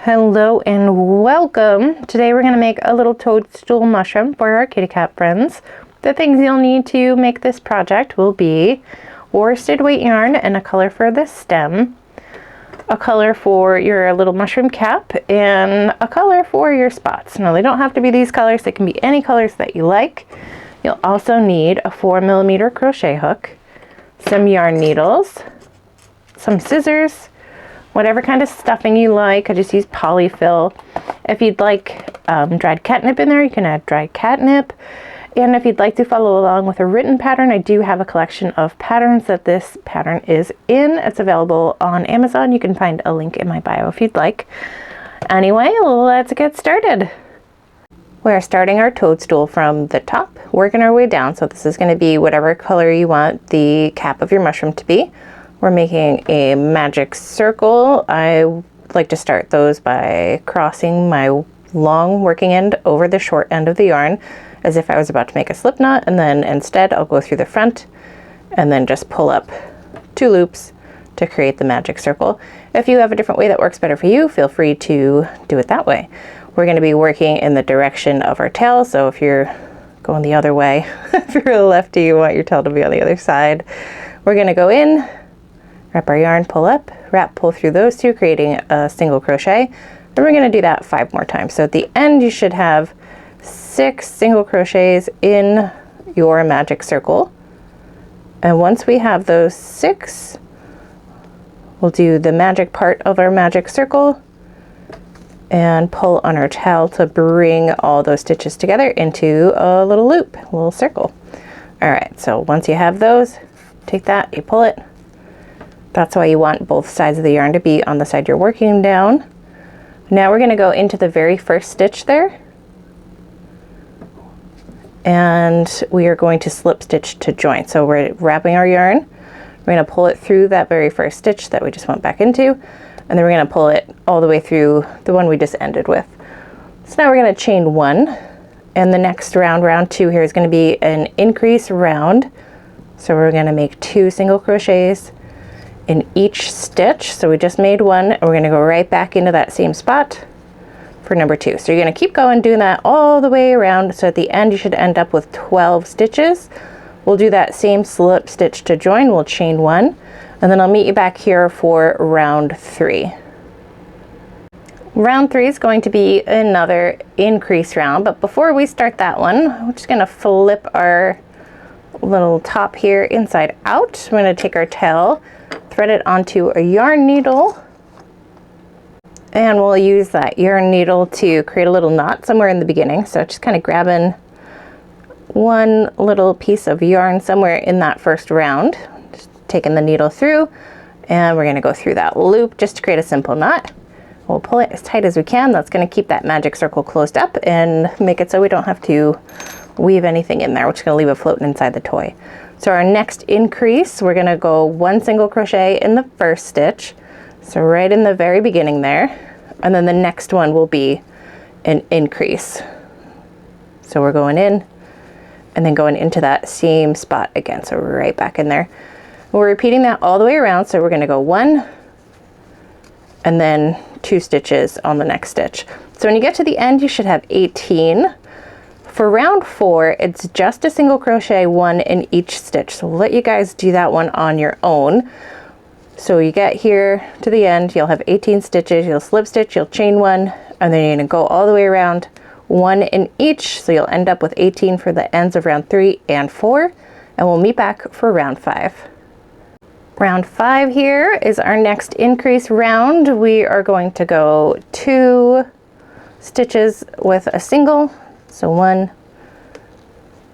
Hello and welcome. Today we're going to make a little toadstool mushroom for our kitty cat friends. The things you'll need to make this project will be worsted weight yarn and a color for the stem, a color for your little mushroom cap, and a color for your spots. Now they don't have to be these colors, they can be any colors that you like. You'll also need a 4mm crochet hook, some yarn needles, some scissors, whatever kind of stuffing you like. I just use polyfil. If you'd like dried catnip in there, you can add dried catnip. And if you'd like to follow along with a written pattern, I do have a collection of patterns that this pattern is in. It's available on Amazon. You can find a link in my bio if you'd like. Anyway, let's get started. We're starting our toadstool from the top, working our way down. So this is going to be whatever color you want the cap of your mushroom to be. We're making a magic circle. I like to start those by crossing my long working end over the short end of the yarn as if I was about to make a slip knot, and then instead I'll go through the front and then just pull up 2 loops to create the magic circle. If you have a different way that works better for you, feel free to do it that way. We're going to be working in the direction of our tail, so if you're going the other way, if you're a lefty, you want your tail to be on the other side. We're going to go in, wrap our yarn, pull up, wrap, pull through those 2, creating a single crochet. And we're going to do that 5 more times. So at the end, you should have 6 single crochets in your magic circle. And once we have those 6, we'll do the magic part of our magic circle and pull on our tail to bring all those stitches together into a little loop, a little circle. All right, so once you have those, take that, you pull it. That's why you want both sides of the yarn to be on the side you're working down. Now we're going to go into the very first stitch there. And we are going to slip stitch to join. So we're wrapping our yarn. We're going to pull it through that very first stitch that we just went back into. And then we're going to pull it all the way through the one we just ended with. So now we're going to chain 1. And the next round, round 2 here, is going to be an increase round. So we're going to make 2 single crochets in each stitch. So we just made 1, and we're going to go right back into that same spot for number 2. So you're going to keep going, doing that all the way around. So at the end, you should end up with 12 stitches. We'll do that same slip stitch to join. We'll chain 1, and then I'll meet you back here for round 3. Round 3 is going to be another increase round, but before we start that one, we're just going to flip our little top here inside out. We're going to take our tail, thread it onto a yarn needle, and we'll use that yarn needle to create a little knot somewhere in the beginning. So just kind of grabbing one little piece of yarn somewhere in that first round, just taking the needle through, and we're going to go through that loop just to create a simple knot. We'll pull it as tight as we can. That's going to keep that magic circle closed up and make it so we don't have to weave anything in there. We're just going to leave it floating inside the toy. So our next increase, we're going to go 1 single crochet in the first stitch, so right in the very beginning there, and then the next one will be an increase. So we're going in and then going into that same spot again, so we're right back in there. We're repeating that all the way around, so we're going to go 1 and then 2 stitches on the next stitch. So when you get to the end, you should have 18. For round 4, it's just a single crochet 1 in each stitch. So we'll let you guys do that one on your own. So you get here to the end, you'll have 18 stitches, you'll slip stitch, you'll chain 1, and then you're going to go all the way around, 1 in each. So you'll end up with 18 for the ends of round 3 and 4, and we'll meet back for round 5. Round 5 here is our next increase round. We are going to go 2 stitches with a single. So 1,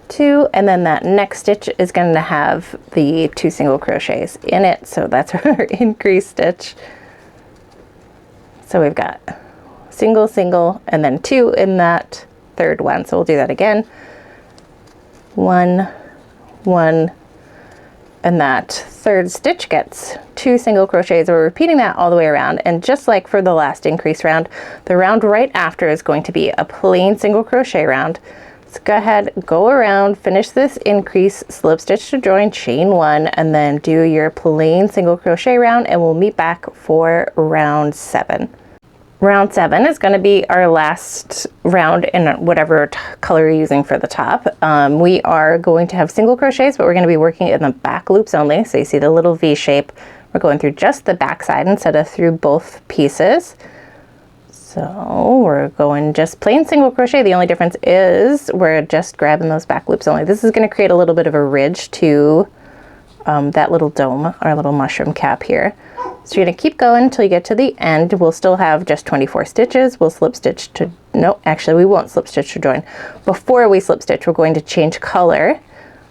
2, and then that next stitch is going to have the 2 single crochets in it. So that's our increase stitch. So we've got single, single, and then 2 in that third one. So we'll do that again. 1, 1, and that third stitch gets 2 single crochets. We're repeating that all the way around, and just like for the last increase round, the round right after is going to be a plain single crochet round. So go ahead, go around, finish this increase, slip stitch to join, chain 1, and then do your plain single crochet round, and we'll meet back for round 7. Round 7 is going to be our last round in whatever color you're using for the top. We are going to have single crochets, but we're going to be working in the back loops only. So you see the little V shape. We're going through just the back side instead of through both pieces. So we're going just plain single crochet. The only difference is we're just grabbing those back loops only. This is going to create a little bit of a ridge to that little dome, our little mushroom cap here. So you're going to keep going until you get to the end. We'll still have just 24 stitches. We'll slip stitch to, no, actually we won't slip stitch to join. Before we slip stitch, we're going to change color,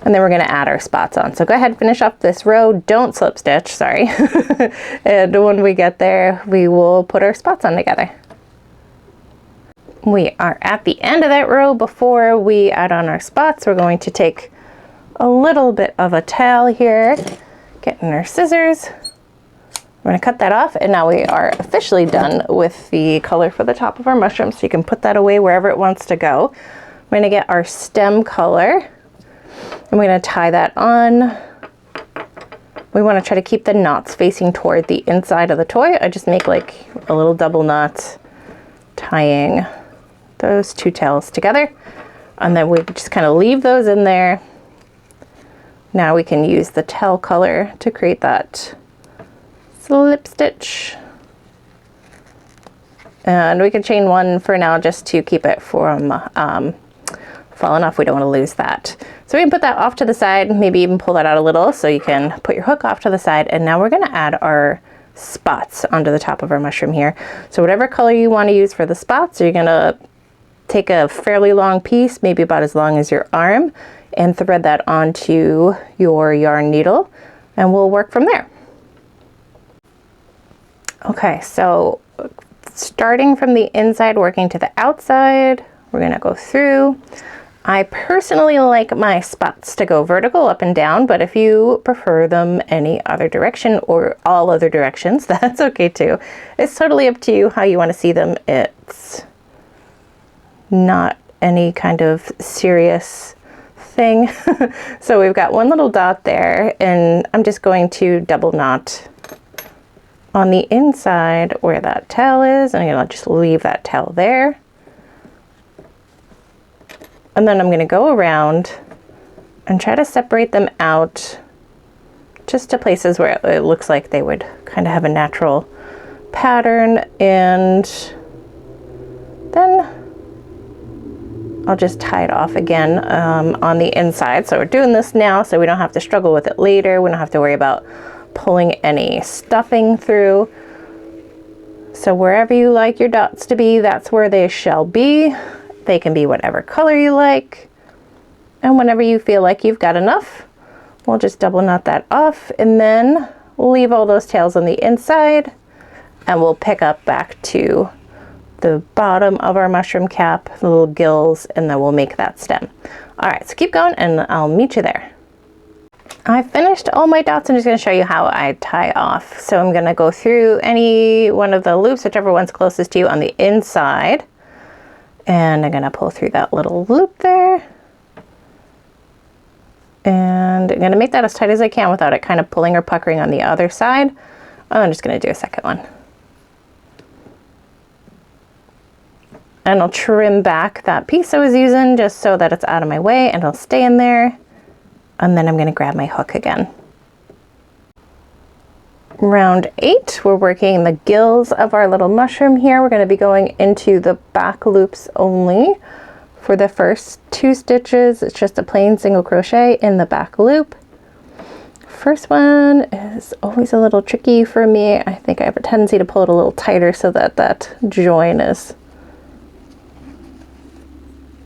and then we're going to add our spots on. So go ahead and finish up this row. Don't slip stitch, sorry. And when we get there, we will put our spots on together. We are at the end of that row. Before we add on our spots, we're going to take a little bit of a tail here, getting our scissors. We're going to cut that off, and now we are officially done with the color for the top of our mushroom, so you can put that away wherever it wants to go. We're going to get our stem color, and we're going to tie that on. We want to try to keep the knots facing toward the inside of the toy. I just make like a little double knot tying those two tails together, and then we just kind of leave those in there. Now we can use the tail color to create that slip stitch, and we can chain one for now just to keep it from falling off. We don't want to lose that, so we can put that off to the side, maybe even pull that out a little so you can put your hook off to the side. And now we're going to add our spots onto the top of our mushroom here. So whatever color you want to use for the spots, you're going to take a fairly long piece, maybe about as long as your arm, and thread that onto your yarn needle, and we'll work from there. Okay, so starting from the inside, working to the outside, we're going to go through. I personally like my spots to go vertical up and down, but if you prefer them any other direction or all other directions, that's okay too. It's totally up to you how you want to see them. It's not any kind of serious thing. So we've got one little dot there, and I'm just going to double knot on the inside where that tail is, and I'm going to just leave that tail there. And then I'm going to go around and try to separate them out just to places where it looks like they would kind of have a natural pattern, and then I'll just tie it off again on the inside. So we're doing this now so we don't have to struggle with it later. We don't have to worry about pulling any stuffing through. So wherever you like your dots to be, that's where they shall be. They can be whatever color you like. And whenever you feel like you've got enough, we'll just double knot that off, and then we'll leave all those tails on the inside, and we'll pick up back to the bottom of our mushroom cap, the little gills, and then we'll make that stem. All right, so keep going and I'll meet you there. I finished all my dots. I'm just going to show you how I tie off. So I'm going to go through any one of the loops, whichever one's closest to you on the inside, and I'm going to pull through that little loop there, and I'm going to make that as tight as I can without it kind of pulling or puckering on the other side. I'm just going to do a second one. And I'll trim back that piece I was using just so that it's out of my way, and it'll stay in there. And then I'm going to grab my hook again. Round 8, we're working the gills of our little mushroom here. We're going to be going into the back loops only. For the first 2 stitches, it's just a plain single crochet in the back loop. First one is always a little tricky for me. I think I have a tendency to pull it a little tighter so that that join is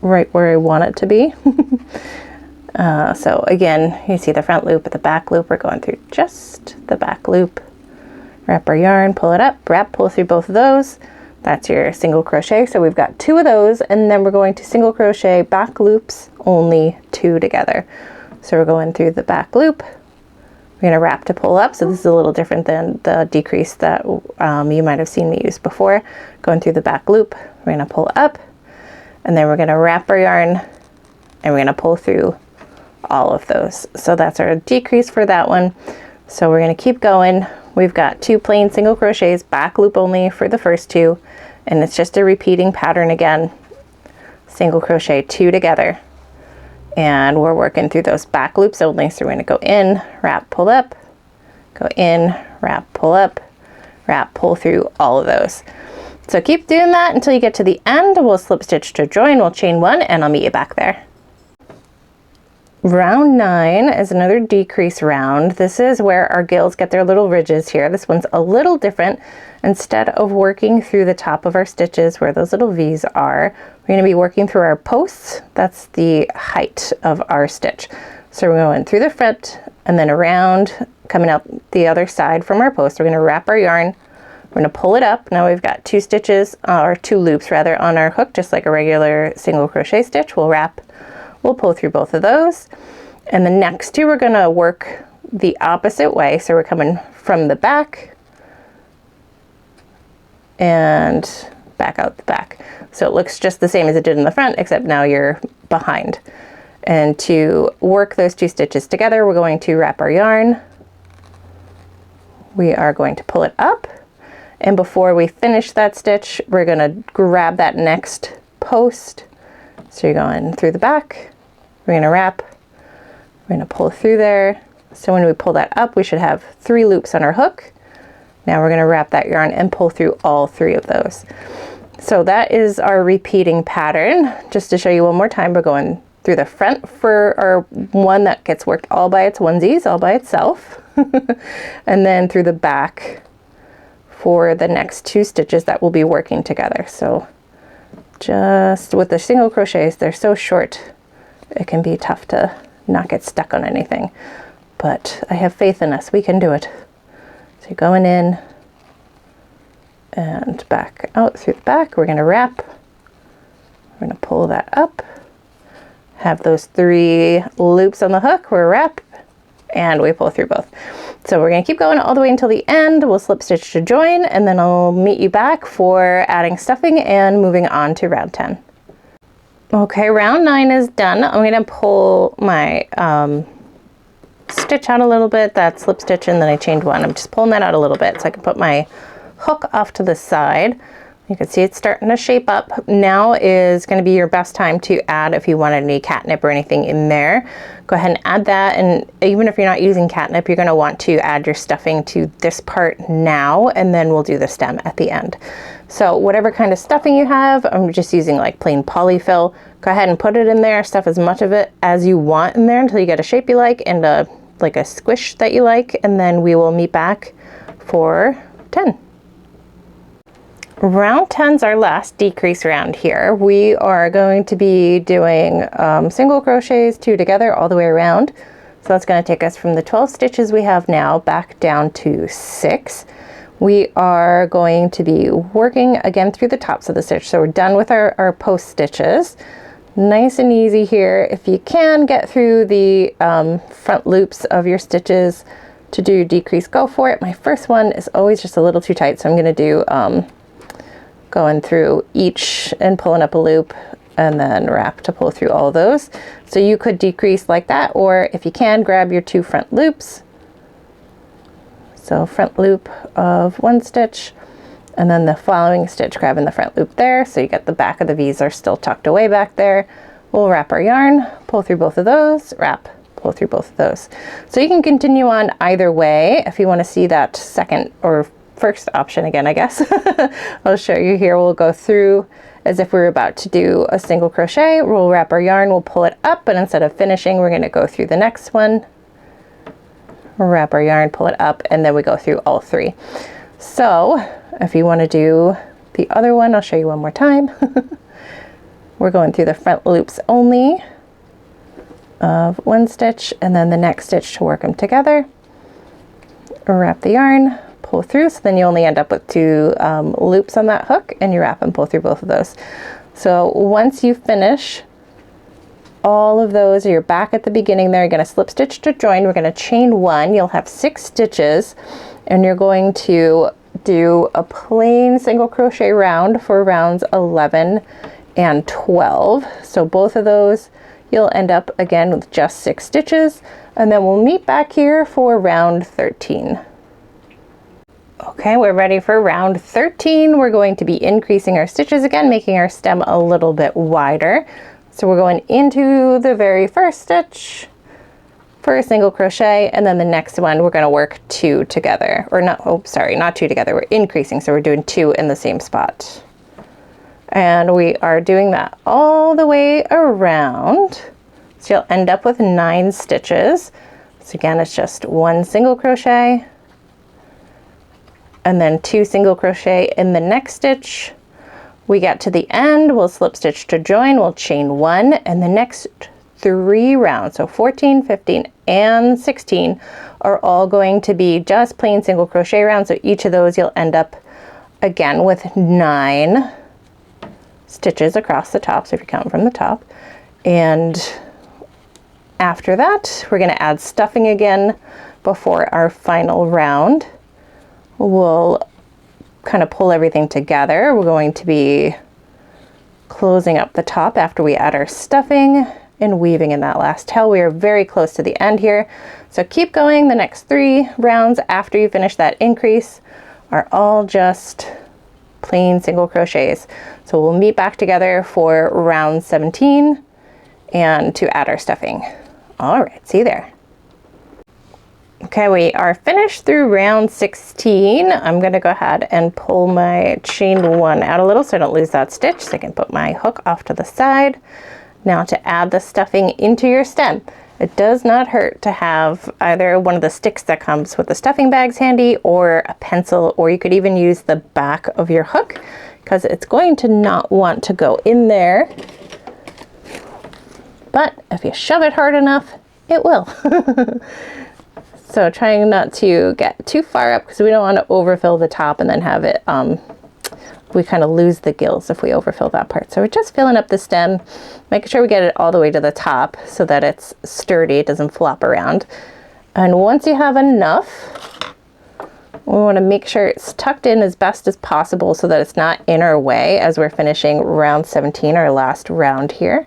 right where I want it to be. So again, you see the front loop and the back loop. We're going through just the back loop. Wrap our yarn, pull it up, wrap, pull through both of those. That's your single crochet. So we've got 2 of those, and then we're going to single crochet back loops, only 2 together. So we're going through the back loop. We're going to wrap to pull up. So this is a little different than the decrease that you might have seen me use before. Going through the back loop, we're going to pull up, and then we're going to wrap our yarn, and we're going to pull through all of those. So that's our decrease for that one. So we're going to keep going. We've got 2 plain single crochets, back loop only for the first 2, And it's just a repeating pattern again. Single crochet 2 together. And we're working through those back loops only. So we're going to go in, wrap, pull up, go in, wrap, pull up, wrap, pull through all of those. So keep doing that until you get to the end. We'll slip stitch to join, we'll chain 1, and I'll meet you back there. Round 9 is another decrease round. This is where our gills get their little ridges here. This one's a little different. Instead of working through the top of our stitches where those little V's are, we're going to be working through our posts. That's the height of our stitch. So we're going through the front and then around, coming out the other side from our post. We're going to wrap our yarn. We're going to pull it up. Now we've got 2 stitches, or 2 loops rather, on our hook, just like a regular single crochet stitch. We'll wrap. We'll pull through both of those. And the next 2 we're going to work the opposite way. So we're coming from the back and back out the back. So it looks just the same as it did in the front, except now you're behind. And to work those 2 stitches together, we're going to wrap our yarn. We are going to pull it up. And before we finish that stitch, we're going to grab that next post. So you're going through the back. We're going to wrap, we're going to pull through there. So when we pull that up, we should have 3 loops on our hook. Now we're going to wrap that yarn and pull through all 3 of those. So that is our repeating pattern. Just to show you one more time, we're going through the front for our one that gets worked all by its onesies, all by itself. And then through the back for the next 2 stitches that we'll be working together. So just with the single crochets, they're so short, it can be tough to not get stuck on anything, but I have faith in us, we can do it. So you're going in and back out through the back. We're going to wrap, we're going to pull that up, have those 3 loops on the hook, we're wrap, and we pull through both. So we're going to keep going all the way until the end. We'll slip stitch to join, and then I'll meet you back for adding stuffing and moving on to round 10. Okay, round 9 is done. I'm going to pull my stitch out a little bit, that slip stitch, and then I chained 1. I'm just pulling that out a little bit so I can put my hook off to the side. You can see it's starting to shape up. Now is going to be your best time to add, if you wanted any catnip or anything in there, go ahead and add that. And even if you're not using catnip, you're going to want to add your stuffing to this part now, and then we'll do the stem at the end. So whatever kind of stuffing you have, I'm just using like plain polyfil. Go ahead and put it in there, stuff as much of it as you want in there until you get a shape you like and like a squish that you like, and then we will meet back for 10. Round 10 is our last decrease round here. We are going to be doing single crochets 2 together all the way around. So that's going to take us from the 12 stitches we have now back down to 6. We are going to be working again through the tops of the stitch. So we're done with our post stitches. Nice and easy here. If you can get through the front loops of your stitches to do decrease, go for it. My first one is always just a little too tight, so I'm going to do going through each and pulling up a loop and then wrap to pull through all of those. So you could decrease like that, or if you can, grab your 2 front loops. So front loop of 1 stitch, and then the following stitch grabbing the front loop there, so you get the back of the V's are still tucked away back there. We'll wrap our yarn, pull through both of those, wrap, pull through both of those. So you can continue on either way if you want to see that second or first option again, I guess. I'll show you here. We'll go through as if we were about to do a single crochet. We'll wrap our yarn, we'll pull it up, but instead of finishing, we're going to go through the next one. We'll wrap our yarn, pull it up, and then we go through all 3. So if you want to do the other one, I'll show you one more time. We're going through the front loops only of 1 stitch, and then the next stitch to work them together. Wrap the yarn, pull through, so then you only end up with 2 loops on that hook, and you wrap and pull through both of those. So once you finish all of those, you're back at the beginning there, you're going to slip stitch to join, we're going to chain 1, you'll have 6 stitches, and you're going to do a plain single crochet round for rounds 11 and 12. So both of those you'll end up again with just 6 stitches, and then we'll meet back here for round 13. Okay, we're ready for round 13. We're going to be increasing our stitches again, making our stem a little bit wider. So we're going into the very first stitch for a single crochet, and then the next one we're going to work 2 together, or not, oh sorry, not 2 together, we're increasing, so we're doing 2 in the same spot. And we are doing that all the way around. So you'll end up with 9 stitches. So again, it's just 1 single crochet, and then 2 single crochet in the next stitch. We get to the end, we'll slip stitch to join, we'll chain 1, and the next 3 rounds, so 14, 15, and 16 are all going to be just plain single crochet rounds. So each of those you'll end up again with 9 stitches across the top, so if you count from the top. And after that, we're going to add stuffing again before our final round. We'll kind of pull everything together. We're going to be closing up the top after we add our stuffing and weaving in that last tail. We are very close to the end here. So keep going. The next 3 rounds after you finish that increase are all just plain single crochets. So we'll meet back together for round 17 and to add our stuffing. All right, see you there. Okay, we are finished through round 16. I'm going to go ahead and pull my chain 1 out a little so I don't lose that stitch, so I can put my hook off to the side. Now to add the stuffing into your stem. It does not hurt to have either one of the sticks that comes with the stuffing bags handy, or a pencil, or you could even use the back of your hook, because it's going to not want to go in there. But if you shove it hard enough, it will. So trying not to get too far up, because we don't want to overfill the top and then have it, we kind of lose the gills if we overfill that part. So we're just filling up the stem, making sure we get it all the way to the top so that it's sturdy, it doesn't flop around. And once you have enough, we want to make sure it's tucked in as best as possible so that it's not in our way as we're finishing round 17, our last round here.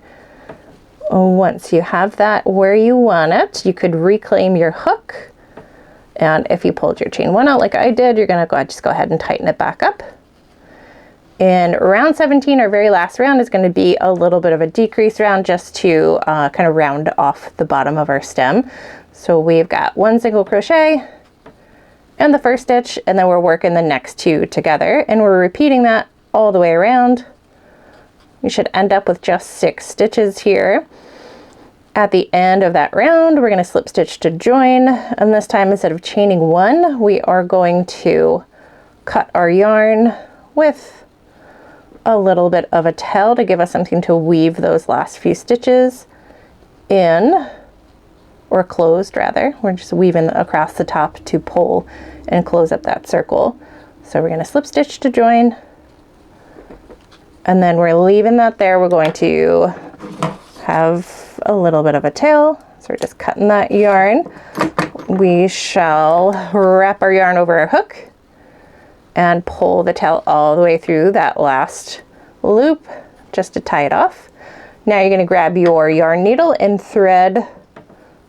Once you have that where you want it, you could reclaim your hook. And if you pulled your chain 1 out like I did, you're going to just go ahead and tighten it back up. In round 17, our very last round, is going to be a little bit of a decrease round, just to kind of round off the bottom of our stem. So we've got 1 single crochet and the first stitch, and then we're working the next 2 together, and we're repeating that all the way around. We should end up with just 6 stitches here. At the end of that round, we're going to slip stitch to join, and this time, instead of chaining 1, we are going to cut our yarn with a little bit of a tail to give us something to weave those last few stitches in, or closed rather. We're just weaving across the top to pull and close up that circle. So we're going to slip stitch to join, and then we're leaving that there. We're going to have a little bit of a tail, so we're just cutting that yarn. We shall wrap our yarn over our hook and pull the tail all the way through that last loop just to tie it off. Now you're going to grab your yarn needle and thread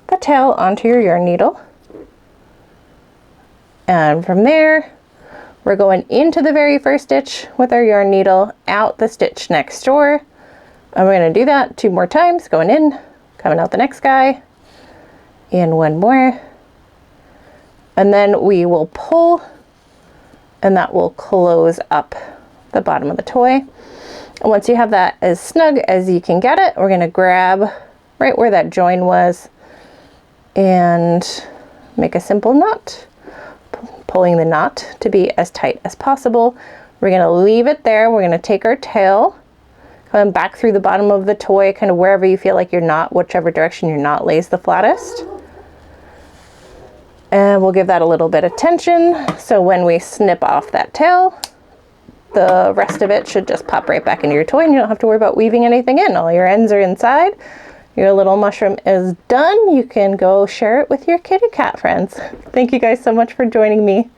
the tail onto your yarn needle. And from there, we're going into the very first stitch with our yarn needle, out the stitch next door. And we're going to do that 2 more times, going in, coming out the next guy, and 1 more. And then we will pull, and that will close up the bottom of the toy. And once you have that as snug as you can get it, we're going to grab right where that join was and make a simple knot, pulling the knot to be as tight as possible. We're going to leave it there. We're going to take our tail, come back through the bottom of the toy, kind of wherever you feel like your knot, whichever direction your knot lays the flattest. And we'll give that a little bit of tension, so when we snip off that tail, the rest of it should just pop right back into your toy, and you don't have to worry about weaving anything in. All your ends are inside. Your little mushroom is done. You can go share it with your kitty cat friends. Thank you guys so much for joining me.